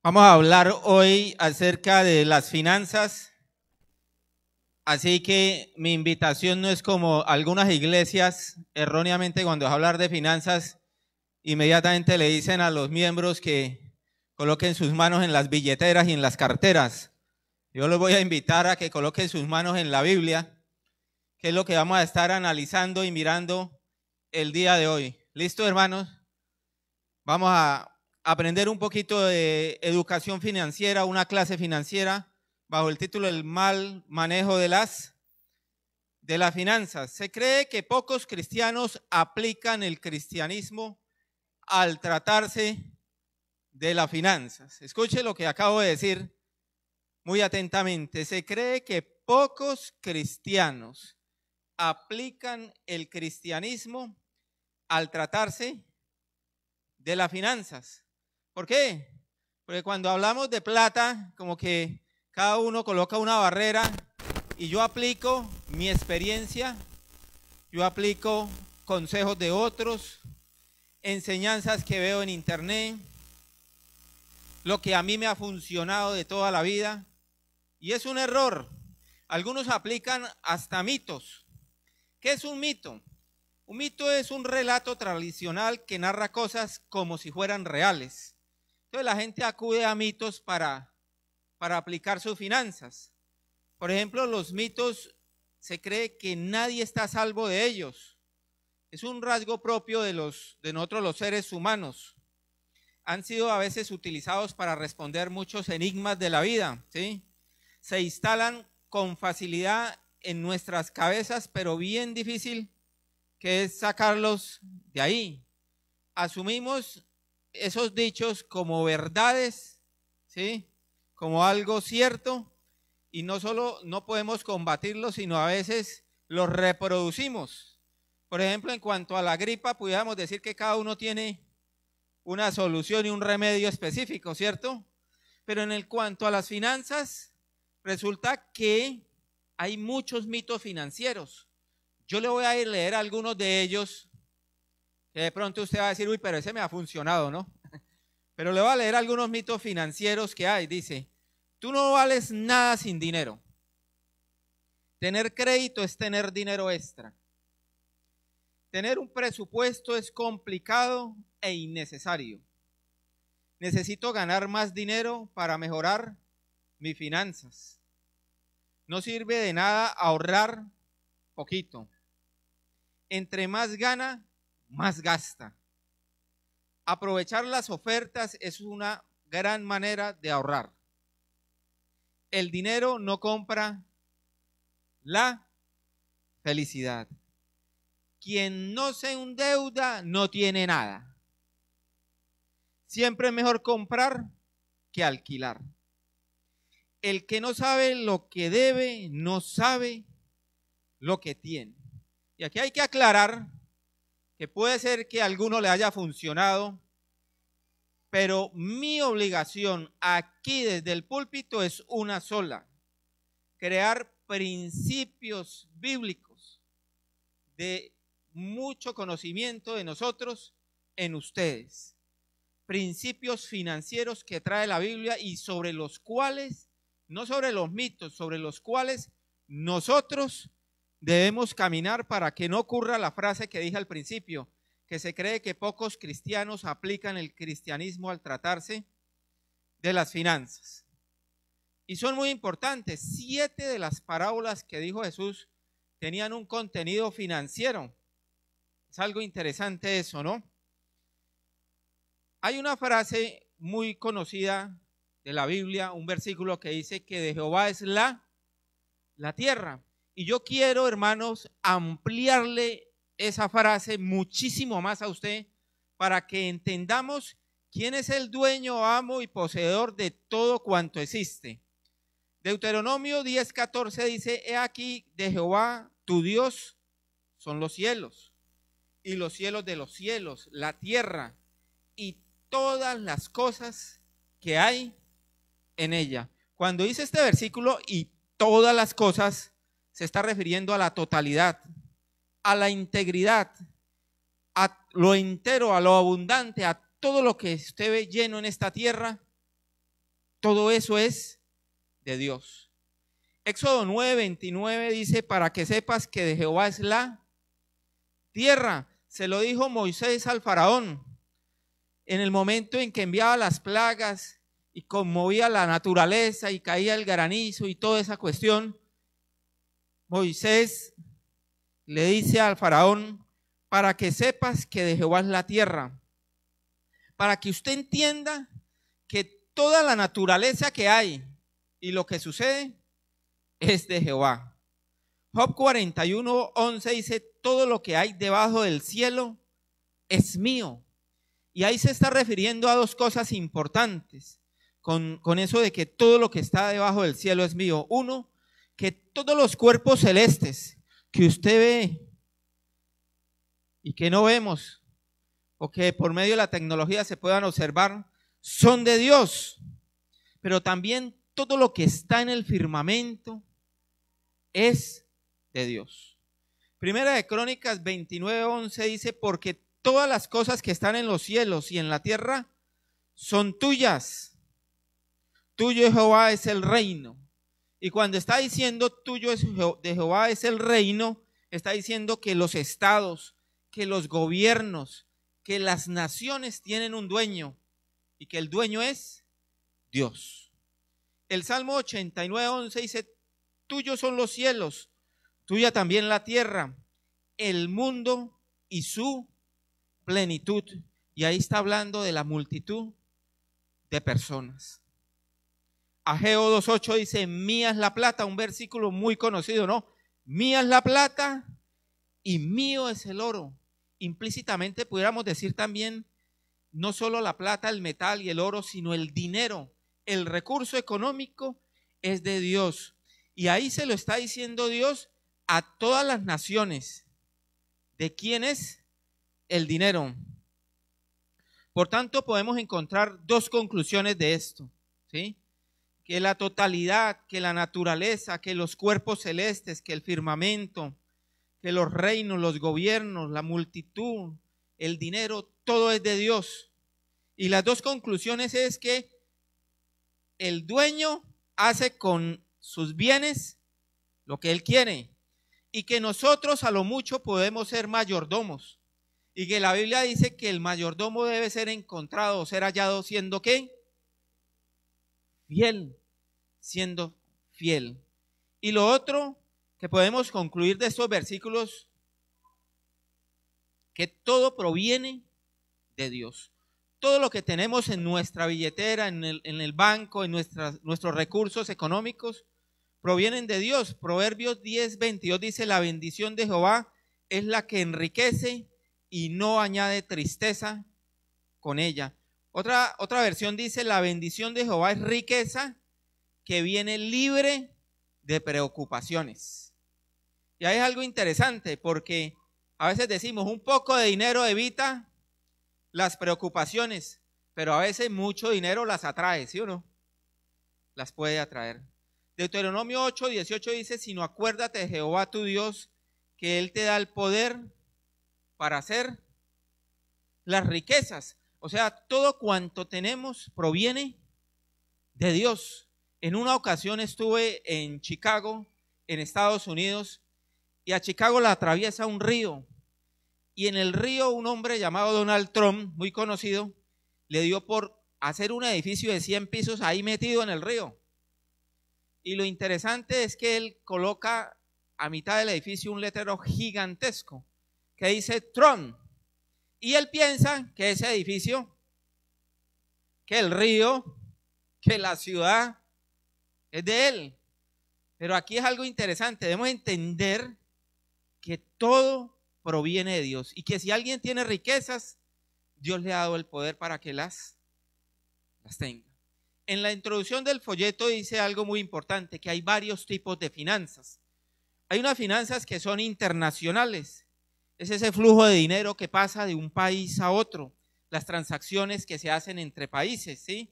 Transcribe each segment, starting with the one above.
Vamos a hablar hoy acerca de las finanzas, así que mi invitación no es como algunas iglesias erróneamente cuando hablar de finanzas, inmediatamente le dicen a los miembros que coloquen sus manos en las billeteras y en las carteras. Yo los voy a invitar a que coloquen sus manos en la Biblia, que es lo que vamos a estar analizando y mirando el día de hoy. ¿Listo, hermanos? Vamos a aprender un poquito de educación financiera, una clase financiera bajo el título del mal manejo de las finanzas. Se cree que pocos cristianos aplican el cristianismo al tratarse de las finanzas. Escuche lo que acabo de decir muy atentamente. Se cree que pocos cristianos aplican el cristianismo al tratarse de las finanzas. ¿Por qué? Porque cuando hablamos de plata, como que cada uno coloca una barrera y yo aplico mi experiencia, yo aplico consejos de otros, enseñanzas que veo en internet, lo que a mí me ha funcionado de toda la vida, y es un error. Algunos aplican hasta mitos. ¿Qué es un mito? Un mito es un relato tradicional que narra cosas como si fueran reales. Entonces la gente acude a mitos para aplicar sus finanzas. Por ejemplo, los mitos se cree que nadie está a salvo de ellos. Es un rasgo propio de nosotros los seres humanos. Han sido a veces utilizados para responder muchos enigmas de la vida, ¿sí? Se instalan con facilidad en nuestras cabezas, pero bien difícil que es sacarlos de ahí. Asumimos esos dichos como verdades, ¿sí? Como algo cierto, y no solo no podemos combatirlos, sino a veces los reproducimos. Por ejemplo, en cuanto a la gripa, pudiéramos decir que cada uno tiene una solución y un remedio específico, ¿cierto? Pero en cuanto a las finanzas, resulta que hay muchos mitos financieros. Yo le voy a leer algunos de ellos, que de pronto usted va a decir, uy, pero ese me ha funcionado, ¿no? Pero le voy a leer algunos mitos financieros que hay. Dice, tú no vales nada sin dinero. Tener crédito es tener dinero extra. Tener un presupuesto es complicado e innecesario. Necesito ganar más dinero para mejorar mis finanzas. No sirve de nada ahorrar poquito. Entre más gana, más gasta. Aprovechar las ofertas es una gran manera de ahorrar. El dinero no compra la felicidad. Quien no se endeuda no tiene nada. Siempre es mejor comprar que alquilar. El que no sabe lo que debe, no sabe lo que tiene. Y aquí hay que aclarar que puede ser que a alguno le haya funcionado, pero mi obligación aquí desde el púlpito es una sola: crear principios bíblicos de mucho conocimiento de nosotros en ustedes. Principios financieros que trae la Biblia y sobre los cuales, no sobre los mitos, sobre los cuales nosotros debemos caminar para que no ocurra la frase que dije al principio, que se cree que pocos cristianos aplican el cristianismo al tratarse de las finanzas. Y son muy importantes. 7 de las parábolas que dijo Jesús tenían un contenido financiero. Es algo interesante eso, ¿no? Hay una frase muy conocida de la Biblia, un versículo que dice que de Jehová es la tierra. Y yo quiero, hermanos, ampliarle esa frase muchísimo más a usted para que entendamos quién es el dueño, amo y poseedor de todo cuanto existe. Deuteronomio 10:14 dice, he aquí de Jehová tu Dios son los cielos y los cielos de los cielos, la tierra y todas las cosas que hay en ella. Cuando dice este versículo y todas las cosas, se está refiriendo a la totalidad, a la integridad, a lo entero, a lo abundante, a todo lo que usted ve lleno en esta tierra, todo eso es de Dios. Éxodo 9:29 dice, para que sepas que de Jehová es la tierra. Se lo dijo Moisés al faraón en el momento en que enviaba las plagas y conmovía la naturaleza y caía el granizo y toda esa cuestión. Moisés le dice al faraón, para que sepas que de Jehová es la tierra, para que usted entienda que toda la naturaleza que hay y lo que sucede es de Jehová. Job 41:11 dice, todo lo que hay debajo del cielo es mío. Y ahí se está refiriendo a dos cosas importantes con eso de que todo lo que está debajo del cielo es mío. Uno, que todos los cuerpos celestes que usted ve y que no vemos, o que por medio de la tecnología se puedan observar, son de Dios. Pero también todo lo que está en el firmamento es de Dios. Primera de Crónicas 29:11 dice, porque todas las cosas que están en los cielos y en la tierra son tuyas. Tuyo Jehová es el reino. Y cuando está diciendo tuyo de Jehová es el reino, está diciendo que los estados, que los gobiernos, que las naciones tienen un dueño y que el dueño es Dios. El Salmo 89:11 dice, tuyos son los cielos, tuya también la tierra, el mundo y su plenitud. Y ahí está hablando de la multitud de personas. Ageo 2:8 dice, mía es la plata, un versículo muy conocido, ¿no? Mía es la plata y mío es el oro. Implícitamente pudiéramos decir también, no solo la plata, el metal y el oro, sino el dinero, el recurso económico es de Dios. Y ahí se lo está diciendo Dios a todas las naciones. ¿De quién es el dinero? Por tanto, podemos encontrar dos conclusiones de esto, ¿sí? Que la totalidad, que la naturaleza, que los cuerpos celestes, que el firmamento, que los reinos, los gobiernos, la multitud, el dinero, todo es de Dios. Y las dos conclusiones es que el dueño hace con sus bienes lo que él quiere y que nosotros a lo mucho podemos ser mayordomos y que la Biblia dice que el mayordomo debe ser encontrado o ser hallado siendo ¿qué? Fiel, siendo fiel. Y lo otro que podemos concluir de estos versículos, que todo proviene de Dios. Todo lo que tenemos en nuestra billetera, en el banco, en nuestros recursos económicos, provienen de Dios. Proverbios 10:22 dice, la bendición de Jehová es la que enriquece y no añade tristeza con ella. Otra versión dice, la bendición de Jehová es riqueza que viene libre de preocupaciones. Y ahí es algo interesante porque a veces decimos, un poco de dinero evita las preocupaciones, pero a veces mucho dinero las atrae, ¿sí o no? Las puede atraer. Deuteronomio 8:18 dice, sino acuérdate de Jehová tu Dios, que Él te da el poder para hacer las riquezas. O sea, todo cuanto tenemos proviene de Dios. En una ocasión estuve en Chicago, en Estados Unidos, y a Chicago la atraviesa un río. Y en el río un hombre llamado Donald Trump, muy conocido, le dio por hacer un edificio de 100 pisos ahí metido en el río. Y lo interesante es que él coloca a mitad del edificio un letrero gigantesco que dice Trump. Y él piensa que ese edificio, que el río, que la ciudad es de él. Pero aquí es algo interesante, debemos entender que todo proviene de Dios y que si alguien tiene riquezas, Dios le ha dado el poder para que las tenga. En la introducción del folleto dice algo muy importante, que hay varios tipos de finanzas. Hay unas finanzas que son internacionales, es ese flujo de dinero que pasa de un país a otro, las transacciones que se hacen entre países, ¿sí?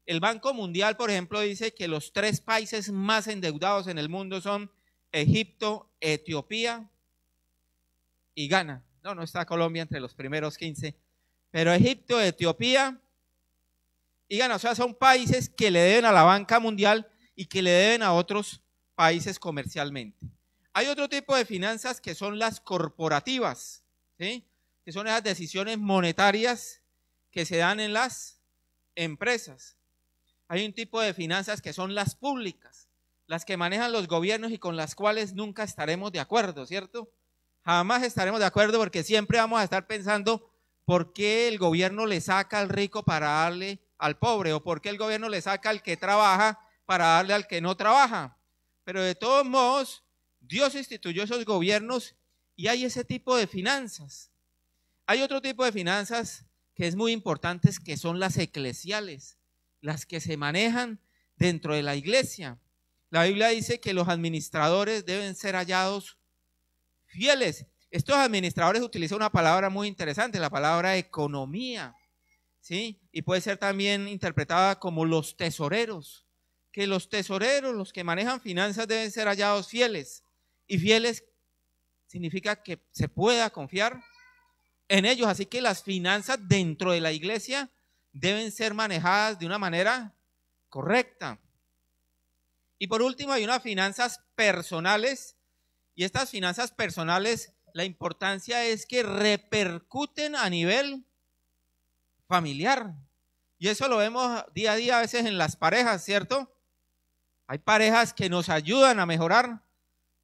El Banco Mundial, por ejemplo, dice que los 3 países más endeudados en el mundo son Egipto, Etiopía y Ghana. No está Colombia entre los primeros 15, pero Egipto, Etiopía o sea, son países que le deben a la banca mundial y que le deben a otros países comercialmente. Hay otro tipo de finanzas que son las corporativas, ¿sí? Que son esas decisiones monetarias que se dan en las empresas. Hay un tipo de finanzas que son las públicas, las que manejan los gobiernos y con las cuales nunca estaremos de acuerdo, ¿cierto? Jamás estaremos de acuerdo porque siempre vamos a estar pensando por qué el gobierno le saca al rico para darle al pobre o por qué el gobierno le saca al que trabaja para darle al que no trabaja. Pero de todos modos, Dios instituyó esos gobiernos y hay ese tipo de finanzas. Hay otro tipo de finanzas que es muy importante, que son las eclesiales, las que se manejan dentro de la iglesia. La Biblia dice que los administradores deben ser hallados fieles. Estos administradores utilizan una palabra muy interesante, la palabra economía, ¿sí? Y puede ser también interpretada como los tesoreros, que los tesoreros, los que manejan finanzas, deben ser hallados fieles. Y fieles significa que se pueda confiar en ellos. Así que las finanzas dentro de la iglesia deben ser manejadas de una manera correcta. Y por último, hay unas finanzas personales. Y estas finanzas personales, la importancia es que repercuten a nivel familiar. Y eso lo vemos día a día a veces en las parejas, ¿cierto? Hay parejas que nos ayudan a mejorar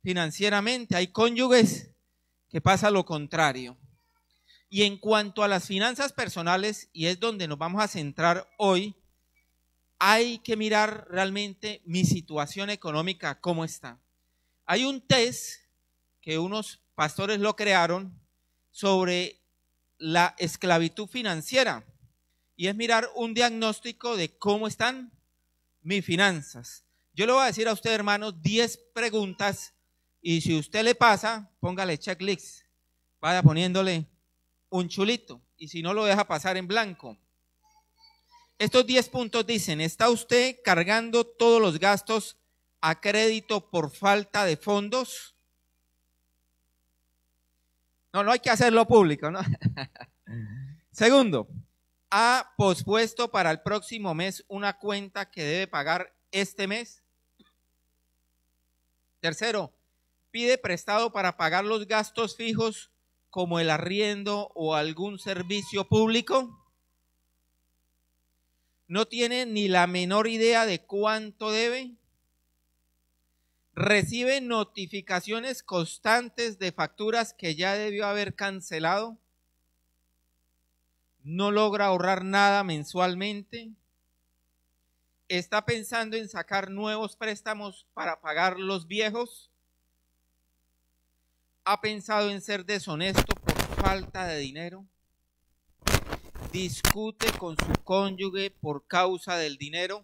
financieramente. Hay cónyuges que pasa lo contrario. Y en cuanto a las finanzas personales, y es donde nos vamos a centrar hoy, hay que mirar realmente mi situación económica, cómo está. Hay un test que unos pastores lo crearon sobre la esclavitud financiera y es mirar un diagnóstico de cómo están mis finanzas. Yo le voy a decir a usted, hermanos, 10 preguntas y si usted le pasa, póngale checklist, vaya poniéndole un chulito y si no lo deja pasar en blanco. Estos 10 puntos dicen: ¿está usted cargando todos los gastos a crédito por falta de fondos? No hay que hacerlo público, ¿no? Segundo, ¿ha pospuesto para el próximo mes una cuenta que debe pagar este mes? Tercero, ¿pide prestado para pagar los gastos fijos como el arriendo o algún servicio público? ¿No tiene ni la menor idea de cuánto debe? ¿Recibe notificaciones constantes de facturas que ya debió haber cancelado? ¿No logra ahorrar nada mensualmente? ¿Está pensando en sacar nuevos préstamos para pagar los viejos? ¿Ha pensado en ser deshonesto por falta de dinero? ¿Discute con su cónyuge por causa del dinero?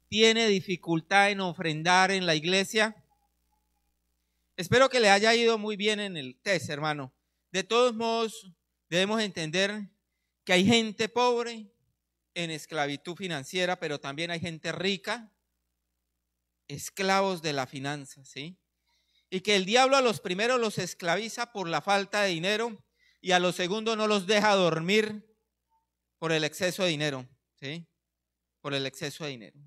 ¿Tiene dificultad en ofrendar en la iglesia? Espero que le haya ido muy bien en el test, hermano. De todos modos, debemos entender que hay gente pobre en esclavitud financiera, pero también hay gente rica, esclavos de la finanza, ¿sí? Y que el diablo a los primeros los esclaviza por la falta de dinero y a los segundos no los deja dormir por el exceso de dinero, ¿sí? Por el exceso de dinero.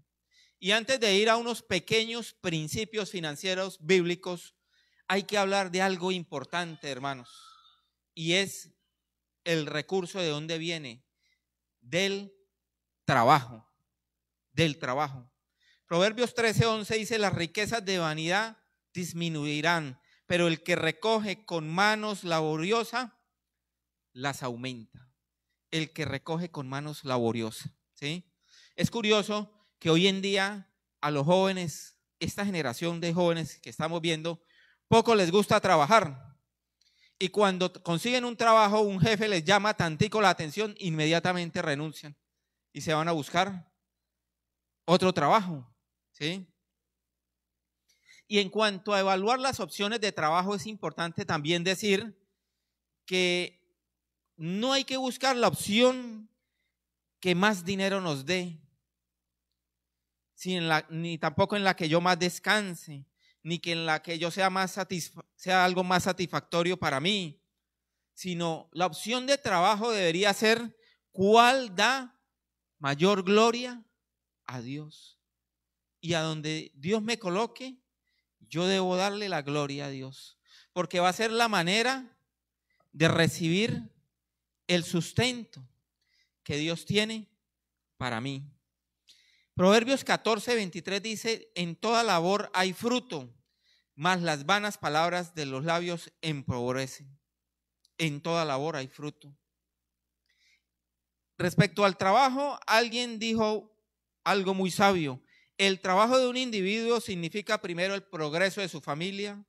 Y antes de ir a unos pequeños principios financieros bíblicos, hay que hablar de algo importante, hermanos, y es el recurso de dónde viene, del trabajo, del trabajo. Proverbios 13:11 dice: las riquezas de vanidad disminuirán, pero el que recoge con manos laboriosas las aumenta. El que recoge con manos laboriosas, ¿sí? Es curioso que hoy en día a los jóvenes, esta generación de jóvenes que estamos viendo, poco les gusta trabajar. Y cuando consiguen un trabajo, un jefe les llama tantico la atención, inmediatamente renuncian y se van a buscar otro trabajo, ¿sí? Y en cuanto a evaluar las opciones de trabajo, es importante también decir que no hay que buscar la opción que más dinero nos dé, ni tampoco en la que yo más descanse, ni que en la que yo sea algo más satisfactorio para mí, sino la opción de trabajo debería ser cuál da mayor gloria a Dios. Y a donde Dios me coloque, yo debo darle la gloria a Dios, porque va a ser la manera de recibir el sustento que Dios tiene para mí. Proverbios 14:23 dice: en toda labor hay fruto, mas las vanas palabras de los labios empobrecen. En toda labor hay fruto. Respecto al trabajo, alguien dijo algo muy sabio. El trabajo de un individuo significa primero el progreso de su familia,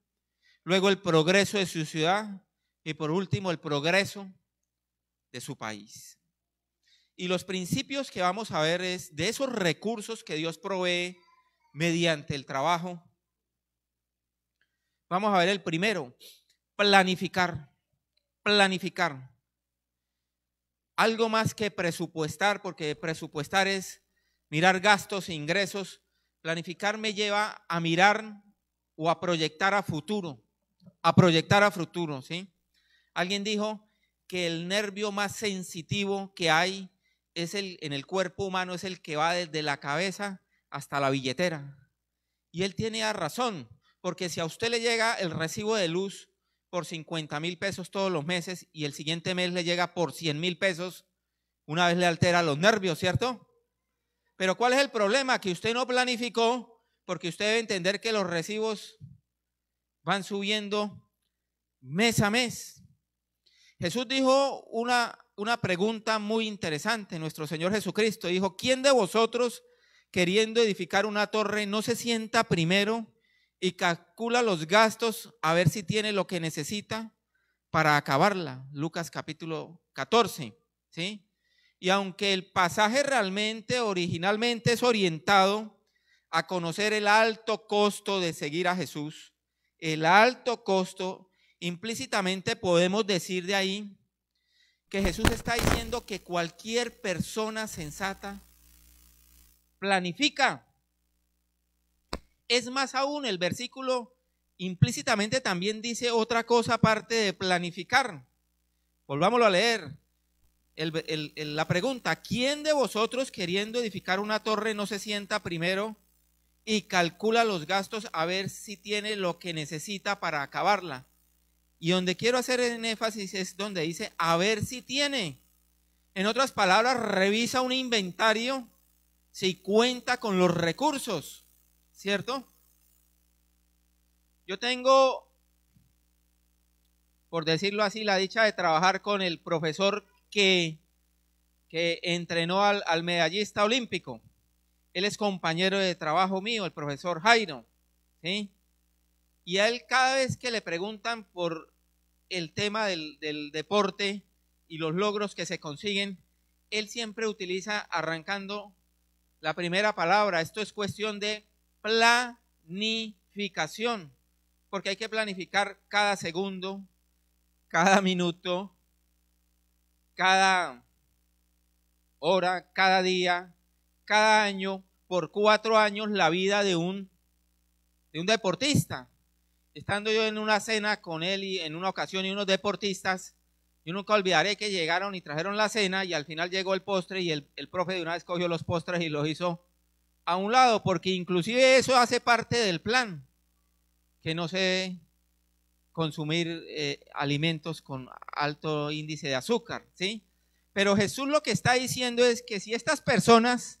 luego el progreso de su ciudad y por último el progreso de su país. Y los principios que vamos a ver es de esos recursos que Dios provee mediante el trabajo. Vamos a ver el primero: planificar. Planificar. Algo más que presupuestar, porque presupuestar es mirar gastos e ingresos. Planificar me lleva a mirar o a proyectar a futuro. A proyectar a futuro, ¿sí? Alguien dijo que el nervio más sensitivo que hay es en el cuerpo humano, es el que va desde la cabeza hasta la billetera. Y él tiene razón, porque si a usted le llega el recibo de luz por 50,000 pesos todos los meses y el siguiente mes le llega por 100,000 pesos, una vez le altera los nervios, ¿cierto? Pero ¿cuál es el problema? Que usted no planificó, porque usted debe entender que los recibos van subiendo mes a mes. Jesús dijo una pregunta muy interesante. Nuestro Señor Jesucristo dijo: ¿quién de vosotros, queriendo edificar una torre, no se sienta primero y calcula los gastos a ver si tiene lo que necesita para acabarla? Lucas capítulo 14, ¿sí? Y aunque el pasaje originalmente es orientado a conocer el alto costo de seguir a Jesús, el alto costo, implícitamente podemos decir de ahí que Jesús está diciendo que cualquier persona sensata planifica. Es más aún, el versículo implícitamente también dice otra cosa aparte de planificar. Volvámoslo a leer. La pregunta: ¿quién de vosotros, queriendo edificar una torre, no se sienta primero y calcula los gastos a ver si tiene lo que necesita para acabarla? Y donde quiero hacer en énfasis es donde dice a ver si tiene. En otras palabras, revisa un inventario si cuenta con los recursos, ¿cierto? Yo tengo, por decirlo así, la dicha de trabajar con el profesor que entrenó al medallista olímpico. Él es compañero de trabajo mío, el profesor Jairo, ¿sí? Y a él, cada vez que le preguntan por el tema del deporte y los logros que se consiguen, él siempre utiliza arrancando la primera palabra: esto es cuestión de planificación, porque hay que planificar cada segundo, cada minuto, cada hora, cada día, cada año, por 4 años, la vida de un deportista. Estando yo en una cena con él y en una ocasión y unos deportistas, yo nunca olvidaré que llegaron y trajeron la cena y al final llegó el postre y el profe de una vez cogió los postres y los hizo a un lado, porque inclusive eso hace parte del plan, que no se debe consumir alimentos con alto índice de azúcar, ¿sí? Pero Jesús lo que está diciendo es que si estas personas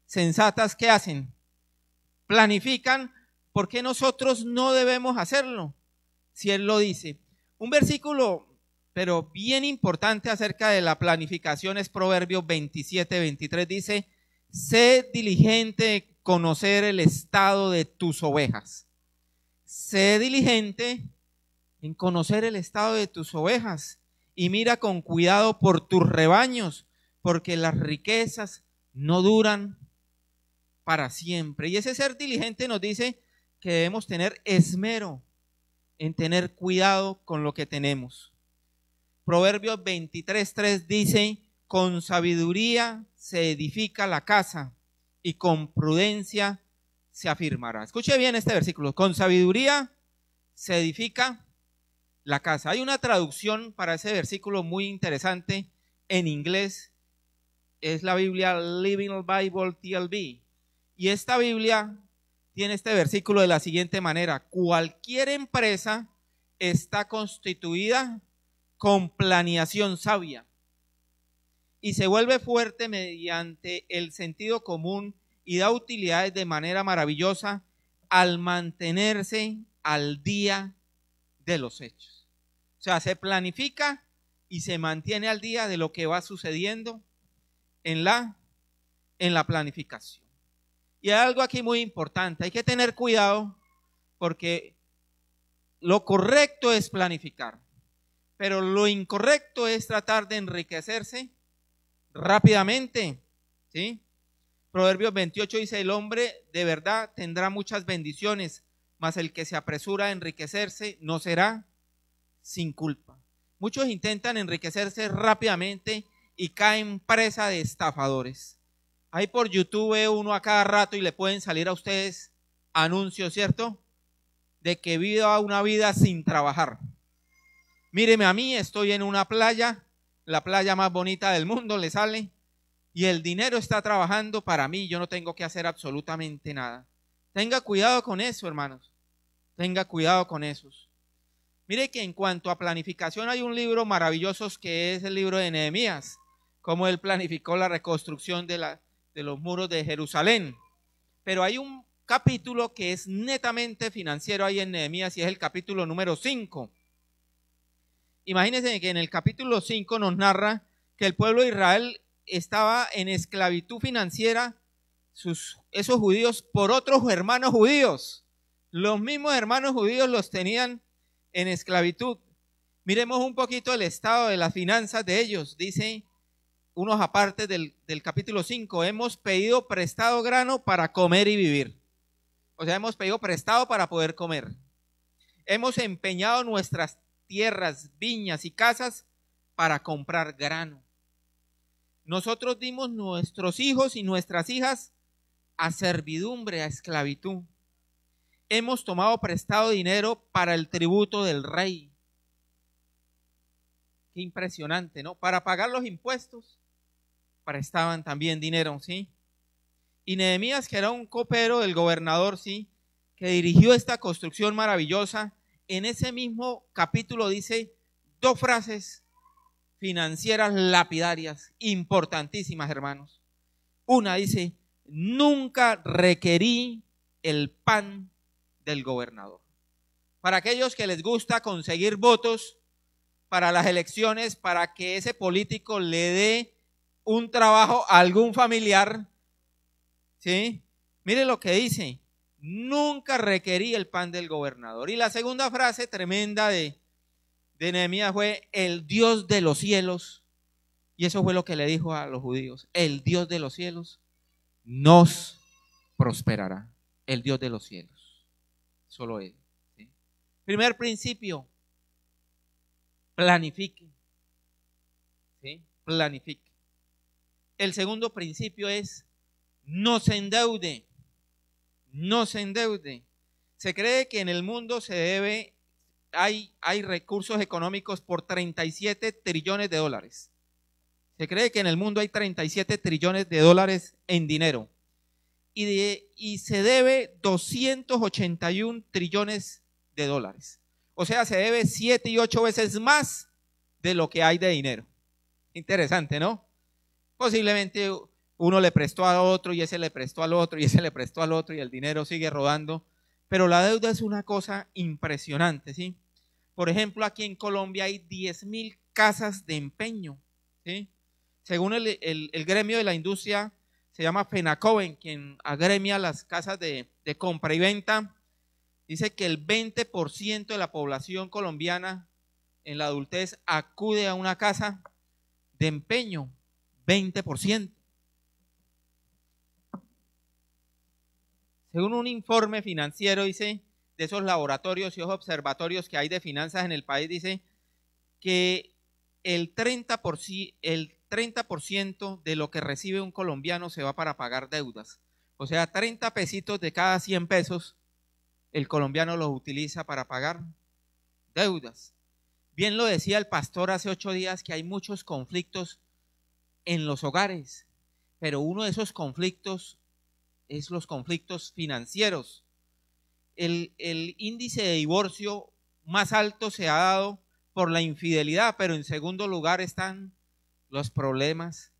sensatas, ¿qué hacen? Planifican. ¿Por qué nosotros no debemos hacerlo? Si Él lo dice. Un versículo, pero bien importante acerca de la planificación, es Proverbios 27:23. Dice: sé diligente en conocer el estado de tus ovejas. Sé diligente en conocer el estado de tus ovejas y mira con cuidado por tus rebaños, porque las riquezas no duran para siempre. Y ese ser diligente nos dice que debemos tener esmero en tener cuidado con lo que tenemos. Proverbios 23:3 dice: con sabiduría se edifica la casa y con prudencia se afirmará. Escuche bien este versículo: con sabiduría se edifica la casa. Hay una traducción para ese versículo muy interesante en inglés es la Biblia Living Bible TLB. Y esta Biblia tiene este versículo de la siguiente manera: cualquier empresa está constituida con planeación sabia y se vuelve fuerte mediante el sentido común y da utilidades de manera maravillosa al mantenerse al día de los hechos. O sea, se planifica y se mantiene al día de lo que va sucediendo en la planificación. Y hay algo aquí muy importante, hay que tener cuidado porque lo correcto es planificar, pero lo incorrecto es tratar de enriquecerse rápidamente, ¿sí? Proverbios 28 dice: el hombre de verdad tendrá muchas bendiciones, mas el que se apresura a enriquecerse no será sin culpa. Muchos intentan enriquecerse rápidamente y caen presa de estafadores. Ahí por YouTube ve uno a cada rato y le pueden salir a ustedes anuncios, ¿cierto?, de que viva una vida sin trabajar. Míreme a mí, estoy en una playa, la playa más bonita del mundo, le sale, y el dinero está trabajando para mí, yo no tengo que hacer absolutamente nada. Tenga cuidado con eso, hermanos, tenga cuidado con esos. Mire que en cuanto a planificación hay un libro maravilloso que es el libro de Nehemías, cómo él planificó la reconstrucción de los muros de Jerusalén. Pero hay un capítulo que es netamente financiero ahí en Nehemías y es el capítulo número 5. Imagínense que en el capítulo 5 nos narra que el pueblo de Israel estaba en esclavitud financiera, esos judíos, por otros hermanos judíos. Los mismos hermanos judíos los tenían en esclavitud. Miremos un poquito el estado de las finanzas de ellos. Dice unos apartes del capítulo 5: hemos pedido prestado grano para comer y vivir. O sea, hemos pedido prestado para poder comer. Hemos empeñado nuestras tierras, viñas y casas para comprar grano. Nosotros dimos nuestros hijos y nuestras hijas a servidumbre, a esclavitud. Hemos tomado prestado dinero para el tributo del rey. Qué impresionante, ¿no? Para pagar los impuestos prestaban también dinero, ¿sí? Y Nehemías, que era un copero del gobernador, ¿sí?, que dirigió esta construcción maravillosa, en ese mismo capítulo dice dos frases financieras lapidarias, importantísimas, hermanos. Una dice: nunca requerí el pan del gobernador. Para aquellos que les gusta conseguir votos para las elecciones, para que ese político le dé un trabajo a algún familiar, ¿sí? Mire lo que dice: nunca requerí el pan del gobernador. Y la segunda frase tremenda de Nehemías fue: el Dios de los cielos, y eso fue lo que le dijo a los judíos, el Dios de los cielos nos prosperará. El Dios de los cielos, solo Él, ¿sí? Primer principio: planifique, ¿sí? Planifique. El segundo principio es: no se endeude, no se endeude. Se cree que en el mundo hay recursos económicos por 37 trillones de dólares. Se cree que en el mundo hay 37 trillones de dólares en dinero. Y se debe 281 trillones de dólares. O sea, se debe 7 y 8 veces más de lo que hay de dinero. Interesante, ¿no? Posiblemente uno le prestó a otro y ese le prestó al otro y ese le prestó al otro y el dinero sigue rodando. Pero la deuda es una cosa impresionante, ¿sí? Por ejemplo, aquí en Colombia hay 10.000 casas de empeño, ¿sí? Según el gremio de la industria, se llama FENACOVEN, quien agremia las casas de compra y venta, dice que el 20% de la población colombiana en la adultez acude a una casa de empeño, 20%. Según un informe financiero, dice, de esos laboratorios y esos observatorios que hay de finanzas en el país, dice que el 30% de lo que recibe un colombiano se va para pagar deudas. O sea, 30 pesitos de cada 100 pesos, el colombiano los utiliza para pagar deudas. Bien lo decía el pastor hace 8 días, que hay muchos conflictos en los hogares, pero uno de esos conflictos es los conflictos financieros. El índice de divorcio más alto se ha dado por la infidelidad, pero en segundo lugar están los problemas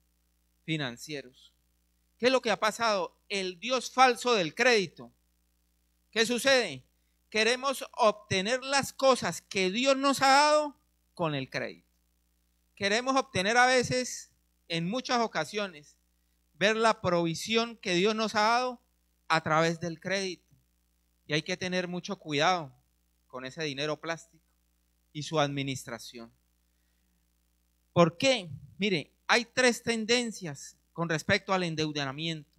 financieros. ¿Qué es lo que ha pasado? El Dios falso del crédito. ¿Qué sucede? Queremos obtener las cosas que Dios nos ha dado con el crédito. Queremos obtener a veces, en muchas ocasiones, ver la provisión que Dios nos ha dado a través del crédito. Y hay que tener mucho cuidado con ese dinero plástico y su administración. ¿Por qué? Mire, hay tres tendencias con respecto al endeudamiento.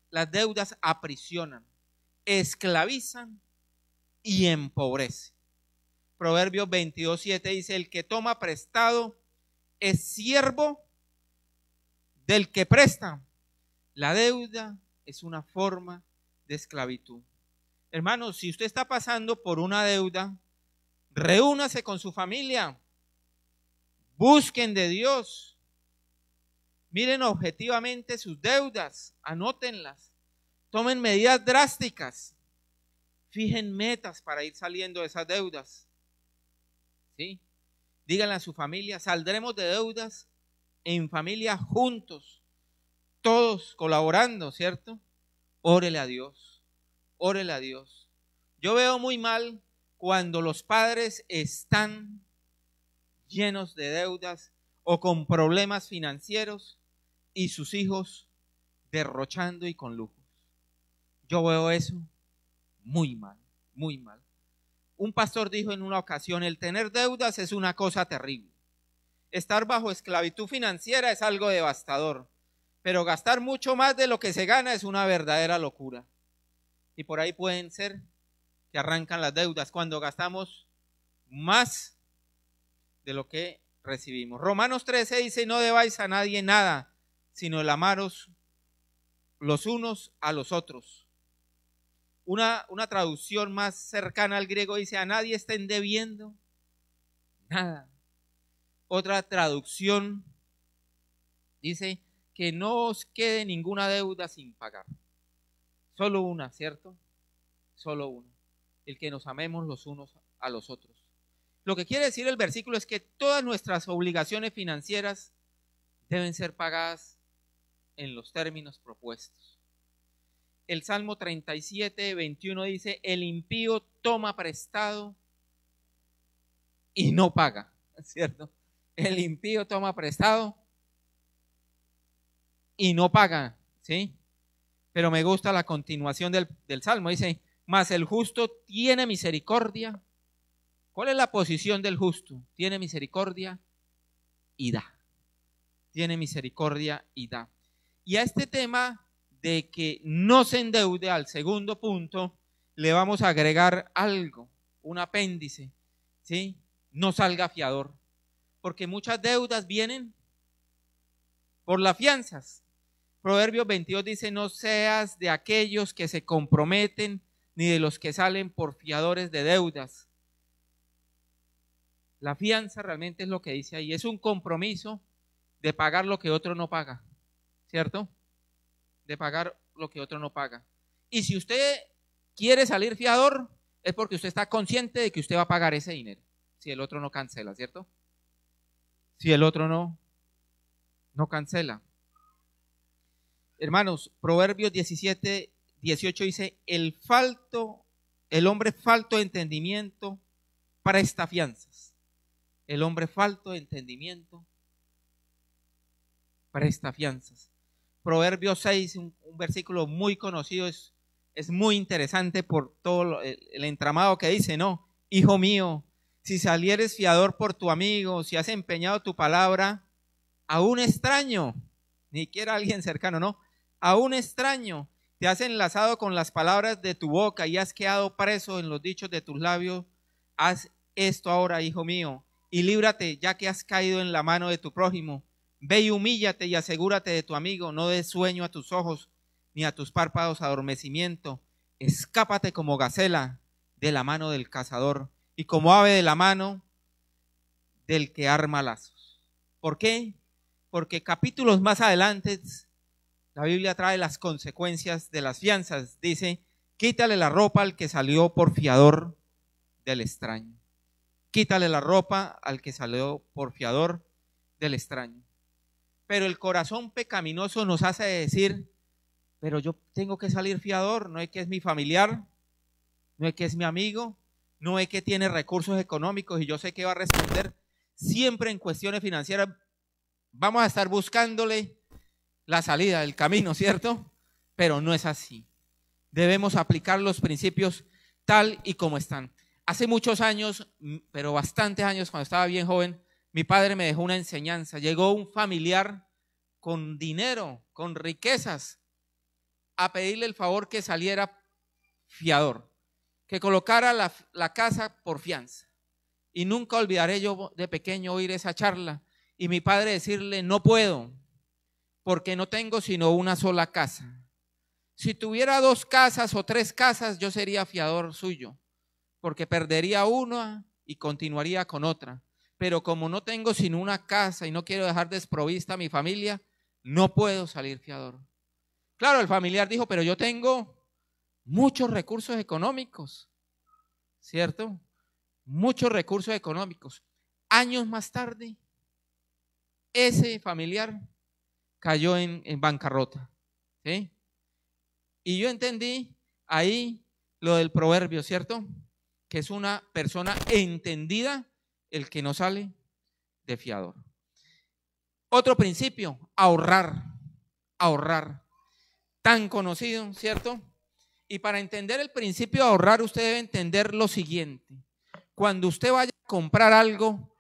Las deudas aprisionan, esclavizan y empobrecen. Proverbios 22:7 dice: el que toma prestado es siervo del que presta. La deuda es una forma de esclavitud. Hermanos, si usted está pasando por una deuda, reúnase con su familia, busquen de Dios, miren objetivamente sus deudas, anótenlas, tomen medidas drásticas, fijen metas para ir saliendo de esas deudas. ¿Sí? Díganle a su familia: saldremos de deudas en familia juntos, todos colaborando, ¿cierto? Órele a Dios, órele a Dios. Yo veo muy mal cuando los padres están llenos de deudas o con problemas financieros y sus hijos derrochando y con lujos. Yo veo eso muy mal, muy mal. Un pastor dijo en una ocasión: el tener deudas es una cosa terrible. Estar bajo esclavitud financiera es algo devastador, pero gastar mucho más de lo que se gana es una verdadera locura. Y por ahí pueden ser que arrancan las deudas cuando gastamos más de lo que recibimos. Romanos 13 dice: no debáis a nadie nada, sino el amaros los unos a los otros. Una traducción más cercana al griego dice: a nadie estén debiendo nada. Otra traducción dice: que no os quede ninguna deuda sin pagar. Solo una, ¿cierto? Solo una. El que nos amemos los unos a los otros. Lo que quiere decir el versículo es que todas nuestras obligaciones financieras deben ser pagadas en los términos propuestos. El Salmo 37:21 dice: el impío toma prestado y no paga, ¿cierto? El impío toma prestado y no paga, ¿sí? Pero me gusta la continuación del Salmo, dice: mas el justo tiene misericordia. ¿Cuál es la posición del justo? Tiene misericordia y da. Tiene misericordia y da. Y a este tema de que no se endeude, al segundo punto, le vamos a agregar algo, un apéndice, ¿sí? No salga fiador, porque muchas deudas vienen por las fianzas. Proverbios 22 dice: no seas de aquellos que se comprometen, ni de los que salen por fiadores de deudas. La fianza realmente es lo que dice ahí, es un compromiso de pagar lo que otro no paga, ¿cierto? De pagar lo que otro no paga. Y si usted quiere salir fiador, es porque usted está consciente de que usted va a pagar ese dinero, si el otro no cancela, ¿cierto? Si el otro no cancela. Hermanos, Proverbios 17:18 dice: el hombre falto de entendimiento presta fianzas. El hombre falto de entendimiento presta fianzas. Proverbios 6, un versículo muy conocido, es muy interesante por todo el entramado que dice, ¿no? Hijo mío, si salieres fiador por tu amigo, si has empeñado tu palabra a un extraño, ni siquiera a alguien cercano, no, a un extraño, te has enlazado con las palabras de tu boca y has quedado preso en los dichos de tus labios, haz esto ahora, hijo mío, y líbrate, ya que has caído en la mano de tu prójimo. Ve y humíllate y asegúrate de tu amigo, no des sueño a tus ojos, ni a tus párpados adormecimiento. Escápate como gacela de la mano del cazador, y como ave de la mano del que arma lazos. ¿Por qué? Porque capítulos más adelante, La Biblia trae las consecuencias de las fianzas. Dice, quítale la ropa al que salió por fiador del extraño. Quítale la ropa al que salió por fiador del extraño. Pero el corazón pecaminoso nos hace decir, pero yo tengo que salir fiador, no es que es mi familiar, no es que es mi amigo, no es que tiene recursos económicos y yo sé que va a responder. Siempre en cuestiones financieras vamos a estar buscándole la salida, el camino, ¿cierto? Pero no es así. Debemos aplicar los principios tal y como están. Hace muchos años, pero bastantes años, cuando estaba bien joven, mi padre me dejó una enseñanza. Llegó un familiar con dinero, con riquezas, a pedirle el favor que saliera fiador, que colocara la casa por fianza. Y nunca olvidaré yo de pequeño oír esa charla y mi padre decirle, no puedo, porque no tengo sino una sola casa. Si tuviera 2 casas o 3 casas, yo sería fiador suyo, porque perdería una y continuaría con otra. Pero como no tengo sino una casa y no quiero dejar desprovista a mi familia, no puedo salir fiador. Claro, el familiar dijo, pero yo tengo muchos recursos económicos, ¿cierto? Muchos recursos económicos. Años más tarde, ese familiar cayó en bancarrota, ¿sí? Y yo entendí ahí lo del proverbio, ¿cierto? Que es una persona entendida el que no sale de fiador. Otro principio, ahorrar, ahorrar. Tan conocido, ¿cierto? Y para entender el principio de ahorrar, usted debe entender lo siguiente. Cuando usted vaya a comprar algo,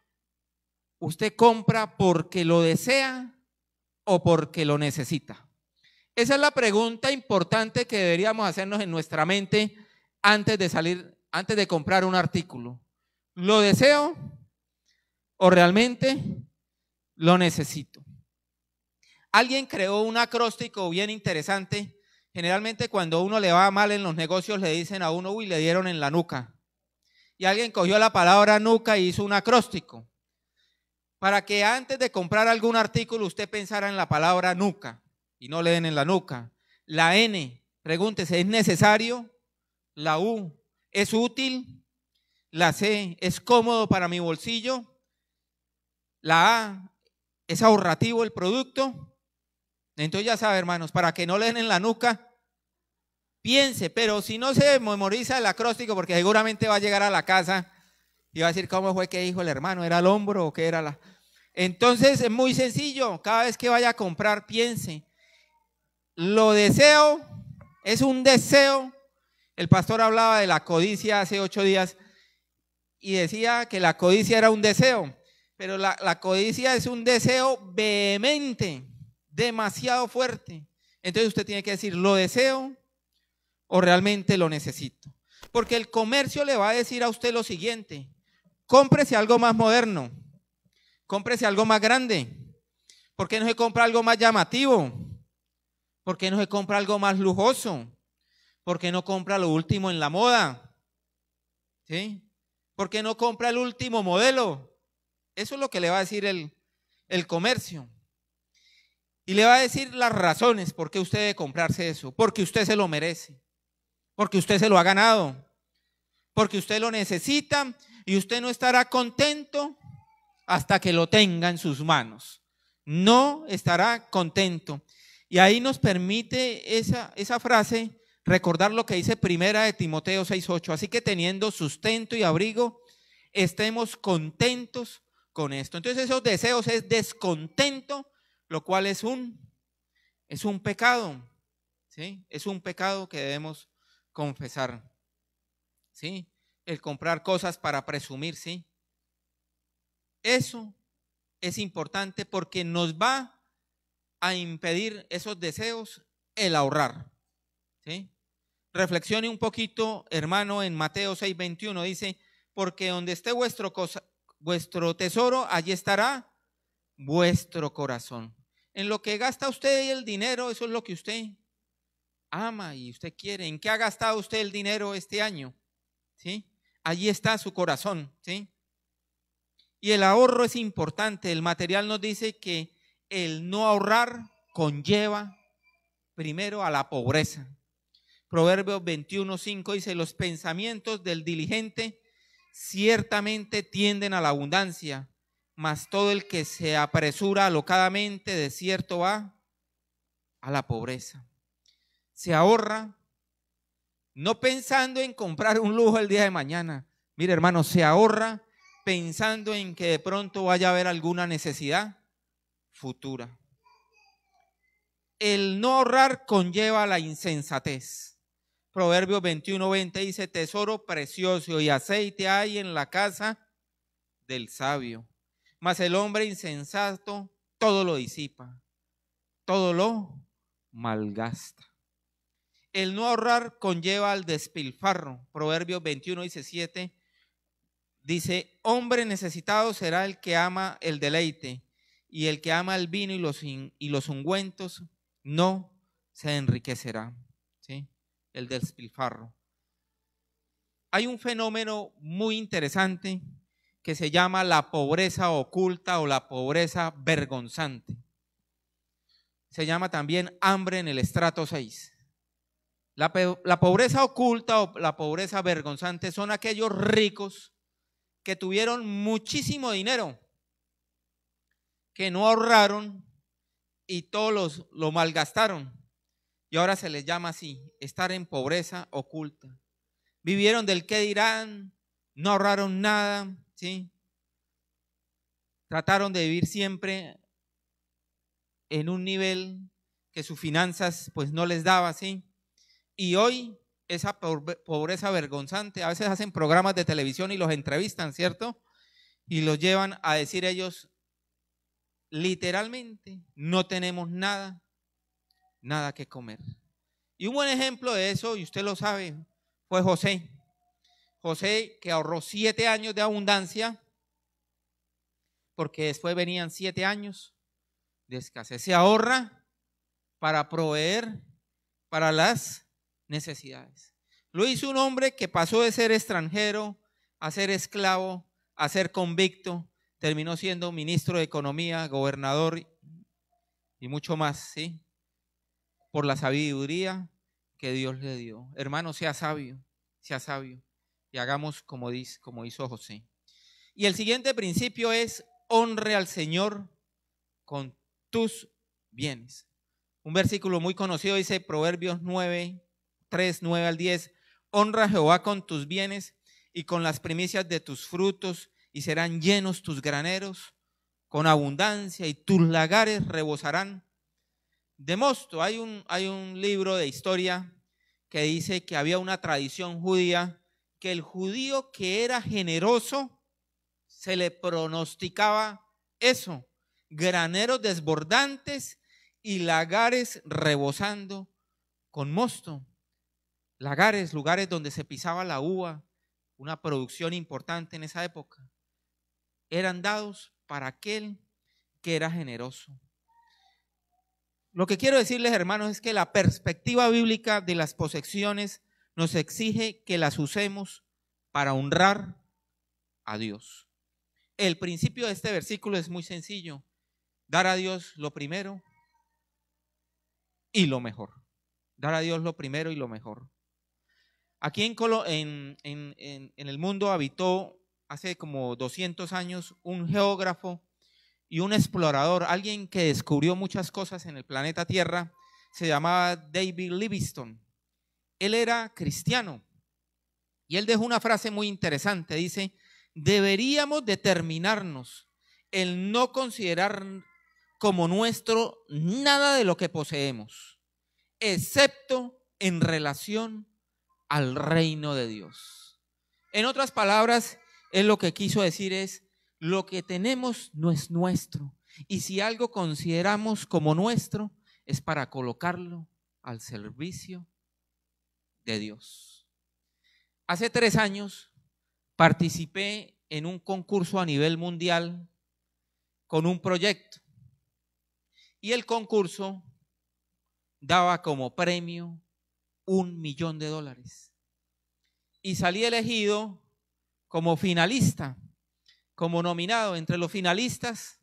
¿usted compra porque lo desea o porque lo necesita? Esa es la pregunta importante que deberíamos hacernos en nuestra mente antes de salir, antes de comprar un artículo. ¿Lo deseo o realmente lo necesito? Alguien creó un acróstico bien interesante. Generalmente cuando a uno le va mal en los negocios le dicen a uno, uy, le dieron en la nuca. Y alguien cogió la palabra nuca y hizo un acróstico. Para que antes de comprar algún artículo usted pensara en la palabra nuca y no le den en la nuca. La N, pregúntese, ¿es necesario? La U, ¿es útil? La C, ¿es cómodo para mi bolsillo? La A, ¿es ahorrativo el producto? Entonces ya sabe, hermanos, para que no le den en la nuca, piense, pero si no se memoriza el acróstico, porque seguramente va a llegar a la casa y va a decir cómo fue que dijo el hermano, ¿era el hombro o qué era la? Entonces es muy sencillo, cada vez que vaya a comprar, piense, lo deseo, es un deseo. El pastor hablaba de la codicia hace 8 días y decía que la codicia era un deseo, pero la codicia es un deseo vehemente, demasiado fuerte. Entonces usted tiene que decir, ¿lo deseo o realmente lo necesito? Porque el comercio le va a decir a usted lo siguiente, cómprese algo más moderno, cómprese algo más grande. ¿Por qué no se compra algo más llamativo? ¿Por qué no se compra algo más lujoso? ¿Por qué no compra lo último en la moda? ¿Sí? ¿Por qué no compra el último modelo? Eso es lo que le va a decir el comercio. Y le va a decir las razones por qué usted debe comprarse eso. Porque usted se lo merece. Porque usted se lo ha ganado. Porque usted lo necesita y usted no estará contento hasta que lo tenga en sus manos. No estará contento. Y ahí nos permite esa frase recordar lo que dice Primera de Timoteo 6:8. Así que teniendo sustento y abrigo, estemos contentos con esto. Entonces esos deseos es descontento, lo cual es un pecado, ¿sí? Es un pecado que debemos confesar, ¿sí? El comprar cosas para presumir, ¿sí? Eso es importante porque nos va a impedir esos deseos el ahorrar, ¿sí? Reflexione un poquito, hermano, en Mateo 6:21 dice, porque donde esté vuestro tesoro, allí estará vuestro corazón. En lo que gasta usted el dinero, eso es lo que usted ama y usted quiere. ¿En qué ha gastado usted el dinero este año? ¿Sí? Allí está su corazón, ¿sí? Y el ahorro es importante. El material nos dice que el no ahorrar conlleva primero a la pobreza. Proverbios 21:5 dice, los pensamientos del diligente ciertamente tienden a la abundancia, mas todo el que se apresura alocadamente de cierto va a la pobreza. Se ahorra no pensando en comprar un lujo el día de mañana. Mire, hermano, se ahorra pensando en que de pronto vaya a haber alguna necesidad futura. El no ahorrar conlleva la insensatez. Proverbios 21:20 dice, tesoro precioso y aceite hay en la casa del sabio, mas el hombre insensato todo lo disipa, todo lo malgasta. El no ahorrar conlleva al despilfarro. Proverbios 21:17 dice, hombre necesitado será el que ama el deleite, y el que ama el vino y los ungüentos no se enriquecerá. ¿Sí? El despilfarro. Hay un fenómeno muy interesante que se llama la pobreza oculta o la pobreza vergonzante. Se llama también hambre en el estrato 6. La pobreza oculta o la pobreza vergonzante son aquellos ricos que tuvieron muchísimo dinero, que no ahorraron y todos lo malgastaron. Y ahora se les llama así, estar en pobreza oculta. Vivieron del qué dirán, no ahorraron nada, ¿sí? Trataron de vivir siempre en un nivel que sus finanzas pues no les daba, ¿sí? Y hoy esa pobreza vergonzante, a veces hacen programas de televisión y los entrevistan, ¿cierto? Y los llevan a decir ellos, literalmente, no tenemos nada que comer. Y un buen ejemplo de eso, y usted lo sabe, fue José. José, que ahorró 7 años de abundancia, porque después venían 7 años de escasez. Se ahorra para proveer para las necesidades. Lo hizo un hombre que pasó de ser extranjero a ser esclavo, a ser convicto, terminó siendo ministro de Economía, gobernador y mucho más, ¿sí? Por la sabiduría que Dios le dio. Hermano, sea sabio y hagamos como hizo José. Y el siguiente principio es honre al Señor con tus bienes. Un versículo muy conocido dice Proverbios 9:3-9-10, honra a Jehová con tus bienes y con las primicias de tus frutos, y serán llenos tus graneros con abundancia, y tus lagares rebosarán de mosto. Hay un libro de historia que dice que había una tradición judía que el judío que era generoso se le pronosticaba eso, graneros desbordantes y lagares rebosando con mosto. Lagares, lugares donde se pisaba la uva, una producción importante en esa época, eran dados para aquel que era generoso. Lo que quiero decirles, hermanos, es que la perspectiva bíblica de las posesiones nos exige que las usemos para honrar a Dios. El principio de este versículo es muy sencillo: dar a Dios lo primero y lo mejor. Dar a Dios lo primero y lo mejor. Aquí en el mundo habitó hace como 200 años un geógrafo y un explorador, alguien que descubrió muchas cosas en el planeta Tierra. Se llamaba David Livingstone. Él era cristiano y él dejó una frase muy interesante. Dice: deberíamos determinarnos el no considerar como nuestro nada de lo que poseemos, excepto en relación al reino de Dios. En otras palabras, él lo que quiso decir es: lo que tenemos no es nuestro, y si algo consideramos como nuestro es para colocarlo al servicio de Dios. Hace 3 años participé en un concurso a nivel mundial con un proyecto, y el concurso daba como premio $1 millón, y salí elegido como finalista, como nominado. Entre los finalistas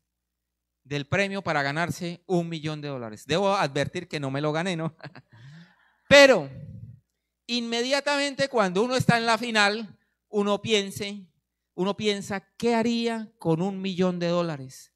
del premio para ganarse $1.000.000. Debo advertir que no me lo gané, ¿no? Pero inmediatamente cuando uno está en la final, uno piensa, ¿qué haría con $1.000.000?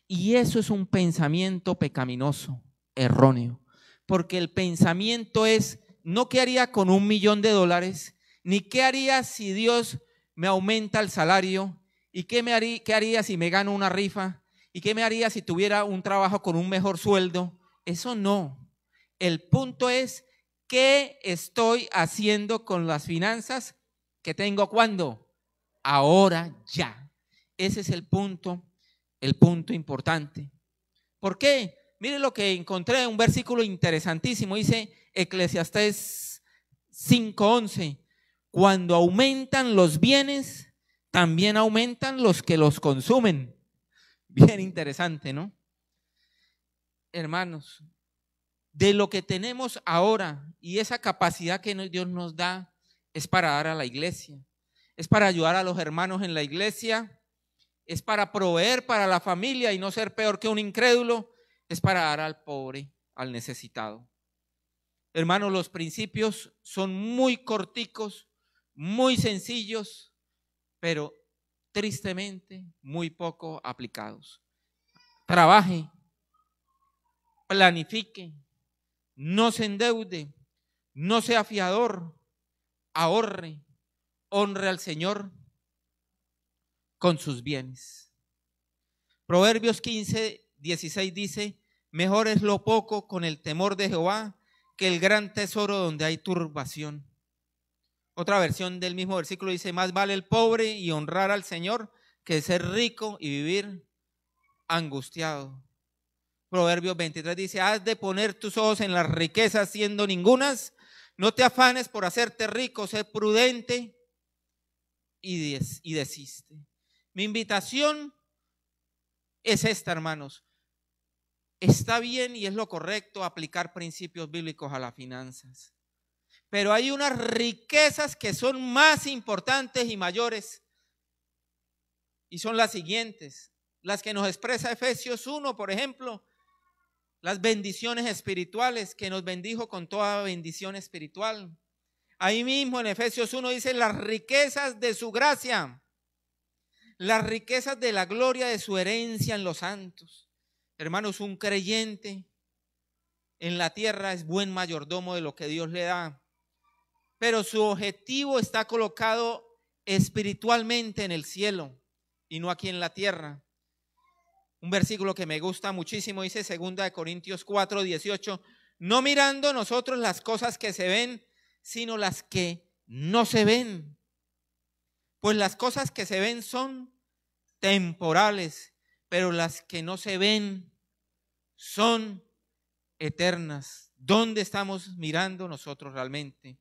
Y eso es un pensamiento pecaminoso, erróneo, porque el pensamiento es no qué haría con $1.000.000, ni qué haría si Dios me aumenta el salario, y qué haría si me gano una rifa, y qué me haría si tuviera un trabajo con un mejor sueldo. Eso no. El punto es, ¿qué estoy haciendo con las finanzas que tengo? ¿Cuándo? Ahora ya. Ese es el punto importante. ¿Por qué? Mire lo que encontré, un versículo interesantísimo, dice Eclesiastés 5:11, cuando aumentan los bienes, también aumentan los que los consumen. Bien interesante, ¿no? Hermanos, de lo que tenemos ahora y esa capacidad que Dios nos da es para dar a la iglesia, es para ayudar a los hermanos en la iglesia, es para proveer para la familia y no ser peor que un incrédulo, es para dar al pobre, al necesitado. Hermanos, los principios son muy corticos, muy sencillos, pero tristemente muy poco aplicados. Trabaje, planifique, no se endeude, no sea fiador, ahorre, honre al Señor con sus bienes. Proverbios 15:16 dice, mejor es lo poco con el temor de Jehová que el gran tesoro donde hay turbación. Otra versión del mismo versículo dice, más vale el pobre y honrar al Señor que ser rico y vivir angustiado. Proverbios 23 dice, has de poner tus ojos en las riquezas siendo ningunas, no te afanes por hacerte rico, sé prudente y desiste. Mi invitación es esta, hermanos. Está bien y es lo correcto aplicar principios bíblicos a las finanzas, pero hay unas riquezas que son más importantes y mayores, y son las siguientes, las que nos expresa Efesios 1, por ejemplo, las bendiciones espirituales, que nos bendijo con toda bendición espiritual. Ahí mismo en Efesios 1 dice las riquezas de su gracia, las riquezas de la gloria de su herencia en los santos. Hermanos, un creyente en la tierra es buen mayordomo de lo que Dios le da, pero su objetivo está colocado espiritualmente en el cielo y no aquí en la tierra. Un versículo que me gusta muchísimo dice 2 Corintios 4:18, no mirando nosotros las cosas que se ven, sino las que no se ven. Pues las cosas que se ven son temporales, pero las que no se ven son eternas. ¿Dónde estamos mirando nosotros realmente?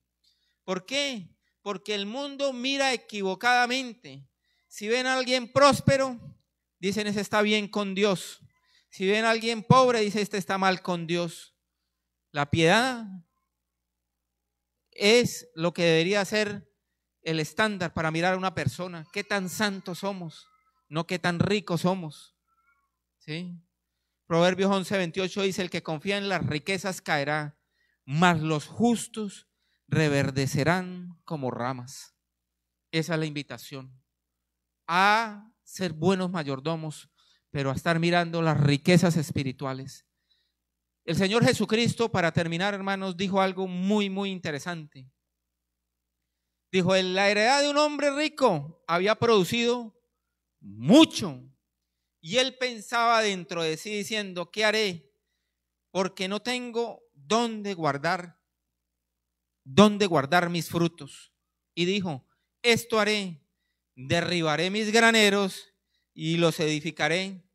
¿Por qué? Porque el mundo mira equivocadamente. Si ven a alguien próspero, dicen ese está bien con Dios. Si ven a alguien pobre, dicen este está mal con Dios. La piedad es lo que debería ser el estándar para mirar a una persona. ¿Qué tan santos somos? No qué tan ricos somos. ¿Sí? Proverbios 11:28 dice, el que confía en las riquezas caerá, mas los justos reverdecerán como ramas. Esa es la invitación, a ser buenos mayordomos, pero a estar mirando las riquezas espirituales. El Señor Jesucristo, para terminar, hermanos, dijo algo muy, muy interesante. Dijo, la heredad de un hombre rico había producido mucho. Y él pensaba dentro de sí diciendo, ¿qué haré? Porque no tengo dónde guardar mis frutos. Y dijo, esto haré, derribaré mis graneros y los edificaré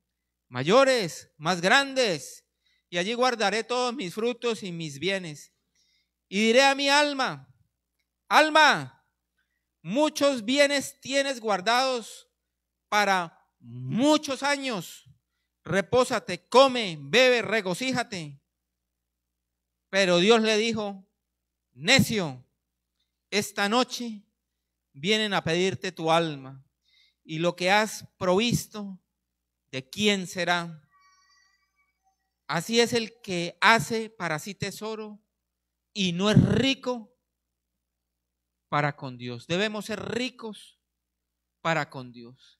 mayores, más grandes, y allí guardaré todos mis frutos y mis bienes. Y diré a mi alma, alma, muchos bienes tienes guardados para muchos años, repósate, come, bebe, regocíjate. Pero Dios le dijo, necio, esta noche vienen a pedirte tu alma, y lo que has provisto, ¿de quién será? Así es el que hace para sí tesoro y no es rico para con Dios. Debemos ser ricos para con Dios.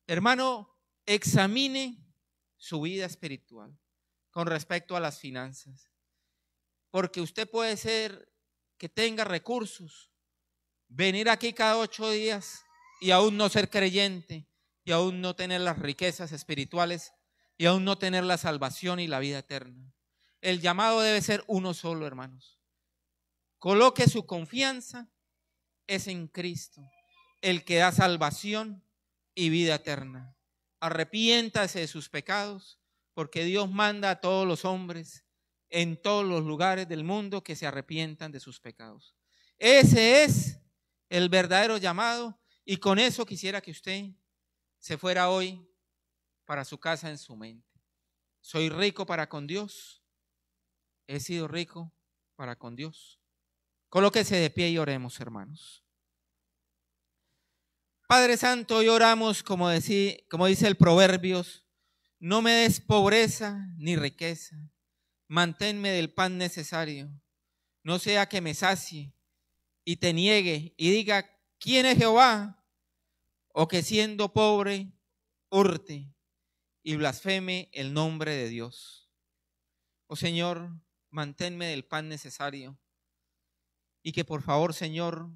Hermano, examine su vida espiritual con respecto a las finanzas. Porque usted puede ser que tenga recursos, venir aquí cada 8 días y aún no ser creyente, y aún no tener las riquezas espirituales, y aún no tener la salvación y la vida eterna. El llamado debe ser uno solo, hermanos. Coloque su confianza es en Cristo, el que da salvación y vida eterna. Arrepiéntase de sus pecados, porque Dios manda a todos los hombres en todos los lugares del mundo que se arrepientan de sus pecados. Ese es el verdadero llamado, y con eso quisiera que usted se fuera hoy para su casa en su mente. Soy rico para con Dios, he sido rico para con Dios. Colóquese de pie y oremos, hermanos. Padre Santo, hoy oramos como dice el Proverbios: no me des pobreza ni riqueza, manténme del pan necesario, no sea que me sacie y te niegue y diga ¿quién es Jehová? O que siendo pobre hurte y blasfeme el nombre de Dios. Oh Señor, manténme del pan necesario, y que por favor, Señor,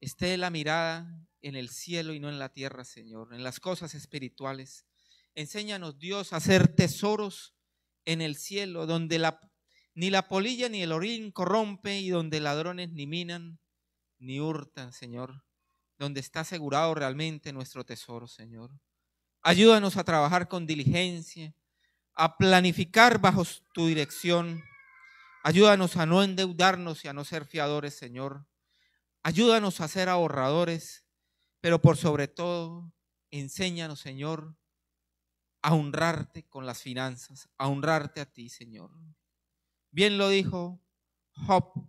esté la mirada en el cielo y no en la tierra, Señor, en las cosas espirituales. Enséñanos, Dios, a hacer tesoros en el cielo, donde ni la polilla ni el orín corrompe, y donde ladrones ni minan ni hurtan, Señor, donde está asegurado realmente nuestro tesoro, Señor. Ayúdanos a trabajar con diligencia, a planificar bajo tu dirección. Ayúdanos a no endeudarnos y a no ser fiadores, Señor. Ayúdanos a ser ahorradores, pero por sobre todo, enséñanos, Señor, a honrarte con las finanzas, a honrarte a ti, Señor. Bien lo dijo Job,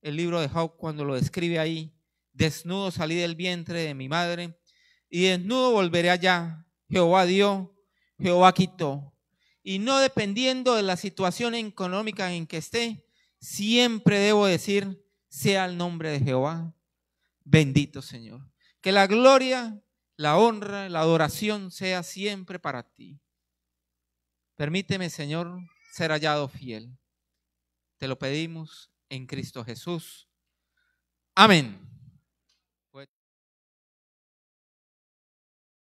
el libro de Job, cuando lo describe ahí: desnudo salí del vientre de mi madre y desnudo volveré allá. Jehová dio, Jehová quitó. Y no dependiendo de la situación económica en que esté, siempre debo decir: sea el nombre de Jehová bendito, Señor. Que la gloria, la honra, la adoración sea siempre para ti. Permíteme, Señor, ser hallado fiel. Te lo pedimos en Cristo Jesús. Amén.